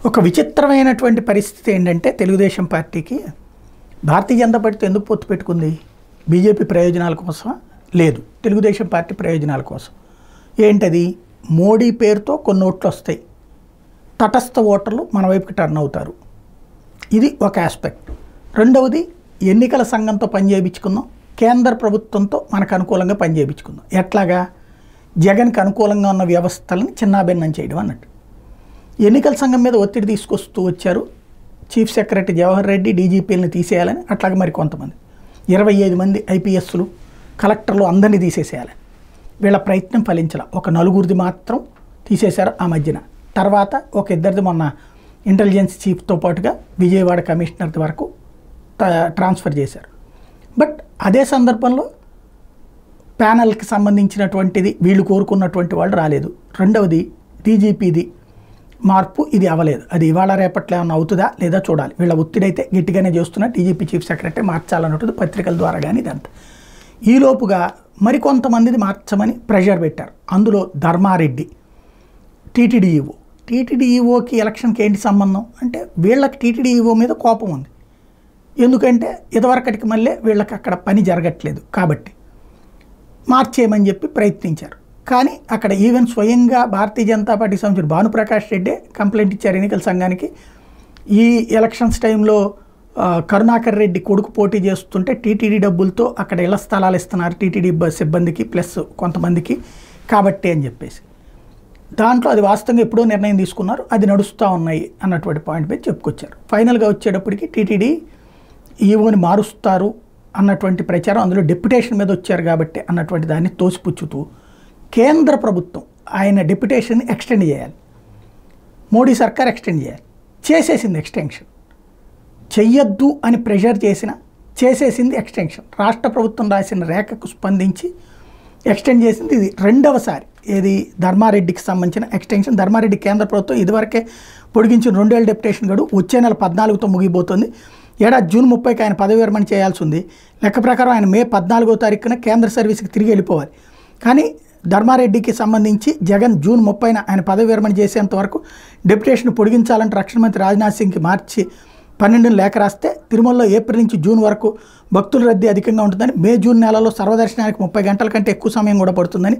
ఒక విచిత్రమైనటువంటి పరిస్థితి ఏంటంటే తెలుగుదేశం పార్టీకి భారతీయ జనతా పార్టీతో ఎందుకు పొత్తు పెట్టుకుంది? బీజేపీ ప్రయోజనాల కోసం లేదు, తెలుగుదేశం పార్టీ ప్రయోజనాల కోసం. ఏంటది? మోడీ పేరుతో కొన్ని ఓట్లు వస్తాయి, తటస్థ ఓటర్లు మన వైపుకి టర్న్ అవుతారు. ఇది ఒక ఆస్పెక్ట్. రెండవది, ఎన్నికల సంఘంతో పనిచేయించుకుందాం, కేంద్ర ప్రభుత్వంతో మనకు అనుకూలంగా పనిచేయించుకుందాం. ఎట్లాగా? జగన్కి అనుకూలంగా ఉన్న వ్యవస్థలను చిన్నాభిన్నం చేయడం అన్నట్టు. ఎన్నికల సంఘం మీద ఒత్తిడి తీసుకొస్తూ వచ్చారు. చీఫ్ సెక్రటరీ జవహర్ రెడ్డి డీజీపీలను తీసేయాలని, అట్లాగే మరి కొంతమంది 25 మంది ఐపీఎస్లు కలెక్టర్లు అందరినీ తీసేసేయాలని వీళ్ళ ప్రయత్నం ఫలించాల. ఒక నలుగురిది మాత్రం తీసేశారు ఆ మధ్యన. తర్వాత ఒక ఇద్దరిది మొన్న ఇంటెలిజెన్స్ చీఫ్తో పాటుగా విజయవాడ కమిషనర్ వరకు ట్రాన్స్ఫర్ చేశారు. బట్ అదే సందర్భంలో ప్యానల్కి సంబంధించినటువంటిది వీళ్ళు కోరుకున్నటువంటి వాళ్ళు రాలేదు. రెండవది, డీజీపీది మార్పు ఇది అవ్వలేదు. అది ఇవాళ రేపట్లో ఏమన్నా అవుతుందా లేదా చూడాలి. వీళ్ళ ఒత్తిడి అయితే గట్టిగానే చేస్తున్నా, డీజీపీ చీఫ్ సెక్రటరీ మార్చాలన్నట్టు పత్రికల ద్వారా కానీ ఇదంతా. ఈలోపుగా మరికొంతమందిది మార్చమని ప్రెషర్ పెట్టారు. అందులో ధర్మారెడ్డి టీటీడీఈఓ. టీటీడీఈఓకి ఎలక్షన్కి ఏంటి సంబంధం అంటే, వీళ్ళకి టీటీడీఈఓ మీద కోపం ఉంది. ఎందుకంటే ఇదివరకటికి మళ్ళీ వీళ్ళకి అక్కడ పని జరగట్లేదు కాబట్టి మార్చేయమని చెప్పి ప్రయత్నించారు. కానీ అక్కడ ఈవెన్ స్వయంగా భారతీయ జనతా పార్టీకి సంబంధించిన భానుప్రకాష్ రెడ్డే కంప్లైంట్ ఇచ్చారు ఎన్నికల సంఘానికి. ఈ ఎలక్షన్స్ టైంలో కరుణాకర్ రెడ్డి కొడుకు పోటీ చేస్తుంటే టీటీడీ డబ్బులతో అక్కడ ఇళ్ల స్థలాలు ఇస్తున్నారు టీటీడీ సిబ్బందికి ప్లస్ కొంతమందికి కాబట్టి అని చెప్పేసి. దాంట్లో అది వాస్తవంగా ఎప్పుడో నిర్ణయం తీసుకున్నారు, అది నడుస్తూ ఉన్నాయి అన్నటువంటి పాయింట్ మీద చెప్పుకొచ్చారు. ఫైనల్గా వచ్చేటప్పటికి టీటీడీ ఈవోని మారుస్తారు అన్నటువంటి ప్రచారం, అందులో డెప్యుటేషన్ మీద వచ్చారు కాబట్టి అన్నటువంటి దాన్ని తోసిపుచ్చుతూ కేంద్ర ప్రభుత్వం ఆయన డెప్యుటేషన్ని ఎక్స్టెండ్ చేయాలి, మోడీ సర్కార్ ఎక్స్టెండ్ చేయాలి, చేసేసింది ఎక్స్టెన్షన్. చెయ్యొద్దు అని ప్రెషర్ చేసేసింది ఎక్స్టెన్షన్. రాష్ట్ర ప్రభుత్వం రాసిన రేఖకు స్పందించి ఎక్స్టెండ్ చేసింది. ఇది రెండవసారి ఏది ధర్మారెడ్డికి సంబంధించిన ఎక్స్టెన్షన్. ధర్మారెడ్డి కేంద్ర ప్రభుత్వం ఇదివరకే పొడిగించిన 2 ఏళ్ళ డెప్యుటేషన్ గడువు వచ్చే నెల 14తో ముగిపోతుంది. ఏడాది జూన్ 30కి ఆయన పదవి విరమణ చేయాల్సి ఉంది. లెక్క ప్రకారం ఆయన మే 14వ తారీఖున కేంద్ర సర్వీస్కి తిరిగి వెళ్ళిపోవాలి. కానీ ధర్మారెడ్డికి సంబంధించి జగన్ జూన్ 30న ఆయన పదవి విరమణ చేసేంత వరకు డెప్యుటేషన్ పొడిగించాలంటే రక్షణ మంత్రి రాజ్నాథ్ సింగ్కి మార్చి 12న లేఖ రాస్తే, తిరుమలలో ఏప్రిల్ నుంచి జూన్ వరకు భక్తుల రద్దీ అధికంగా ఉంటుందని, మే జూన్ నెలలో సర్వదర్శనానికి 30 గంటల కంటే ఎక్కువ సమయం కూడా పడుతుందని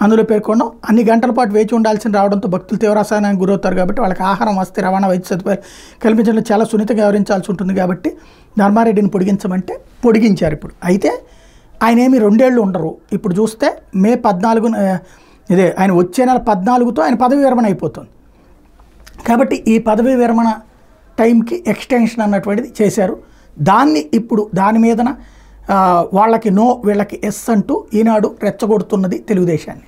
అందులో పేర్కొన్నాం. అన్ని గంటల పాటు వేచి ఉండాల్సిన రావడంతో భక్తులు తీవ్ర అసహనానికి గురవుతారు కాబట్టి వాళ్ళకి ఆహారం, వస్తే రవాణా, వైద్య సదుపాయాలు కల్పించడంలో చాలా సున్నితంగా వ్యవహరించాల్సి ఉంటుంది కాబట్టి ధర్మారెడ్డిని పొడిగించమంటే పొడిగించారు. ఇప్పుడు అయితే ఆయన ఏమి 2 ఏళ్ళు ఉండరు. ఇప్పుడు చూస్తే మే 14న ఇదే ఆయన వచ్చే నెల 14తో ఆయన పదవి విరమణ అయిపోతుంది. కాబట్టి ఈ పదవి విరమణ టైంకి ఎక్స్టెన్షన్ అన్నటువంటిది చేశారు. దాన్ని ఇప్పుడు దాని మీదన వాళ్ళకి నో వీళ్ళకి ఎస్ అంటూ ఈనాడు రెచ్చగొడుతున్నది తెలుగుదేశాన్ని.